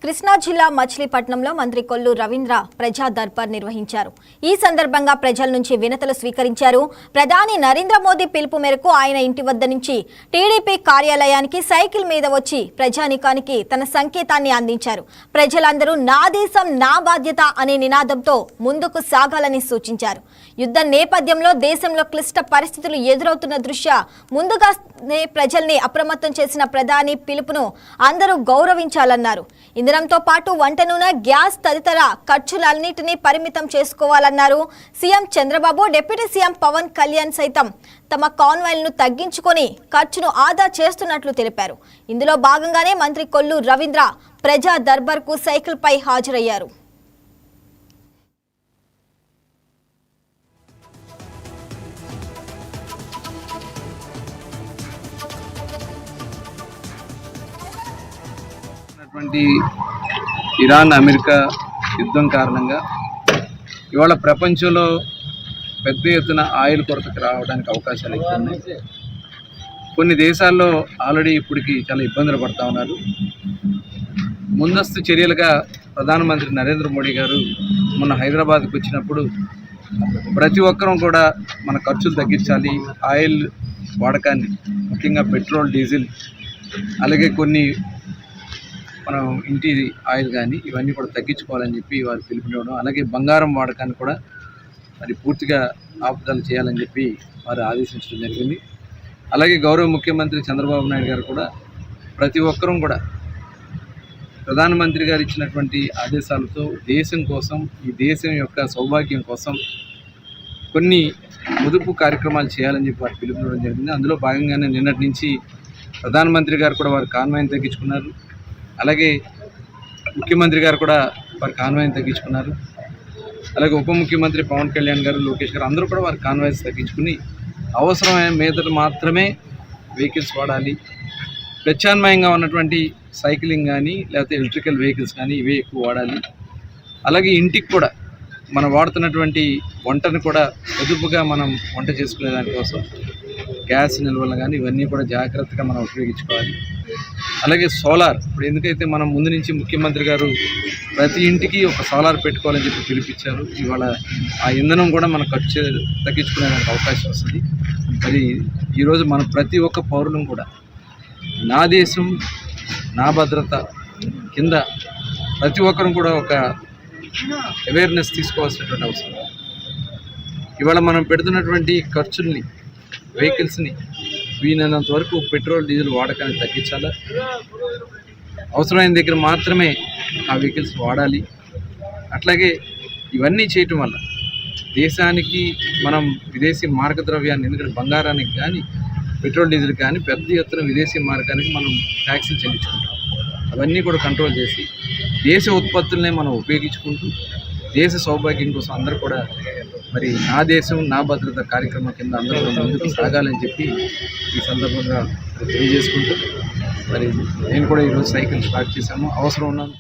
కృష్ణా జిల్లా మచిలీపట్నంలో మంత్రి కొల్లు రవీంద్ర ప్రజా దర్బార్ నిర్వహించారు. ఈ సందర్భంగా ప్రజల నుంచి వినతులు స్వీకరించారు. ప్రధాని నరేంద్ర మోదీ పిలుపు మేరకు ఆయన ఇంటి వద్ద నుంచి టీడీపీ కార్యాలయానికి సైకిల్ మీద వచ్చి ప్రజానికానికి తన సంకేతాన్ని అందించారు. ప్రజలందరూ నా దేశం నా బాధ్యత అనే నినాదంతో ముందుకు సాగాలని సూచించారు. యుద్ధ నేపథ్యంలో దేశంలో క్లిష్ట పరిస్థితులు ఎదురవుతున్న దృష్ట్యా ముందుగానే ప్రజల్ని అప్రమత్తం చేసిన ప్రధాని పిలుపును అందరూ గౌరవించాలన్నారు. ఇంధనంతో పాటు వంట నూనె, గ్యాస్ తదితర ఖర్చులన్నింటినీ పరిమితం చేసుకోవాలన్నారు. CM Chandrababu, deputy CM Pawan Kalyan సైతం తమ కాన్వాయ్లను తగ్గించుకొని ఖర్చును ఆదా చేస్తున్నట్లు తెలిపారు. ఇందులో భాగంగానే మంత్రి కొల్లు రవీంద్ర ప్రజా దర్బార్కు సైకిల్ పై హాజరయ్యారు. ఇరాన్ అమెరికా యుద్ధం కారణంగా ఇవాళ ప్రపంచంలో పెద్ద ఎత్తున ఆయిల్ కొరతకు రావడానికి అవకాశాలు ఎక్కువ ఉన్నాయి. కొన్ని దేశాల్లో ఆల్రెడీ ఇప్పటికి చాలా ఇబ్బందులు పడుతూ ఉన్నారు. ముందస్తు చర్యలుగా ప్రధానమంత్రి నరేంద్ర మోడీ గారు మొన్న హైదరాబాద్కి వచ్చినప్పుడు ప్రతి ఒక్కరూ కూడా మన ఖర్చులు తగ్గించాలి, ఆయిల్ వాడకాన్ని ముఖ్యంగా పెట్రోల్, డీజిల్, అలాగే కొన్ని మనం ఇంటి ఆయిల్ కానీ ఇవన్నీ కూడా తగ్గించుకోవాలని చెప్పి వారు పిలుపునివ్వడం, అలాగే బంగారం వాడకాన్ని కూడా మరి పూర్తిగా ఆపుదల చేయాలని చెప్పి వారు ఆదేశించడం జరిగింది. అలాగే గౌరవ ముఖ్యమంత్రి చంద్రబాబు నాయుడు గారు కూడా ప్రతి ఒక్కరూ కూడా ప్రధానమంత్రి గారు ఇచ్చినటువంటి ఆదేశాలతో దేశం కోసం, ఈ దేశం యొక్క సౌభాగ్యం కోసం కొన్ని పొదుపు కార్యక్రమాలు చేయాలని చెప్పి వారు పిలుపునివ్వడం జరిగింది. అందులో భాగంగానే నిన్నటి నుంచి ప్రధానమంత్రి గారు కూడా వారి కాన్వాయ్ని తగ్గించుకున్నారు. అలాగే ముఖ్యమంత్రి గారు కూడా వారి కాన్వాయ్ని తగ్గించుకున్నారు. అలాగే ఉప ముఖ్యమంత్రి పవన్ కళ్యాణ్ గారు, లోకేష్ గారు అందరూ కూడా వారి కాన్వాయ్స్ తగ్గించుకుని అవసరమైన మీదట మాత్రమే వెహికల్స్ వాడాలి, ప్రత్యామ్నాయంగా ఉన్నటువంటి సైక్లింగ్ కానీ లేకపోతే ఎలక్ట్రికల్ వెహికల్స్ కానీ ఇవే ఎక్కువ వాడాలి. అలాగే ఇంటికి కూడా మనం వాడుతున్నటువంటి వంటను కూడా పొదుపుగా మనం వంట చేసుకునే దానికోసం గ్యాస్ నిల్వలు కానీ ఇవన్నీ కూడా జాగ్రత్తగా మనం ఉపయోగించుకోవాలి. అలాగే సోలార్, ఇప్పుడు ఎందుకైతే మనం ముందు నుంచి ముఖ్యమంత్రి గారు ప్రతి ఇంటికి ఒక సోలార్ పెట్టుకోవాలని చెప్పి పిలిపించారు. ఇవాళ ఆ ఇంధనం కూడా మన ఖర్చు తగ్గించుకునేదానికి అవకాశం వస్తుంది. మరి ఈరోజు మనం ప్రతి ఒక్క పౌరులం కూడా నా దేశం నా భద్రత కింద ప్రతి ఒక్కరం కూడా ఒక అవేర్నెస్ తీసుకోవాల్సినటువంటి అవసరం. ఇవాళ మనం పెడుతున్నటువంటి ఖర్చుల్ని, వెహికల్స్ని వీలైనంత వరకు పెట్రోల్, డీజిల్ వాడకాన్ని తగ్గించాలా, అవసరమైన దగ్గర మాత్రమే ఆ వెహికల్స్ వాడాలి. అట్లాగే ఇవన్నీ చేయటం వల్ల దేశానికి మనం విదేశీ మార్గ ద్రవ్యాన్ని, ఎందుకంటే బంగారానికి కానీ పెట్రోల్, డీజిల్ కానీ పెద్ద ఎత్తున విదేశీ మార్గానికి మనం ట్యాక్సీలు చెల్లించుకుంటాం. అవన్నీ కూడా కంట్రోల్ చేసి దేశ ఉత్పత్తులనే మనం ఉపయోగించుకుంటూ దేశ సౌభాగ్యం కోసం అందరూ కూడా మరి నా దేశం నా భద్రత కార్యక్రమం కింద అందరూ ముందుకు సాగాలని చెప్పి ఈ సందర్భంగా తెలియజేసుకుంటూ మరి నేను కూడా ఈరోజు సైకిల్ స్టార్ట్ చేశాము. అవసరం ఉన్నాను.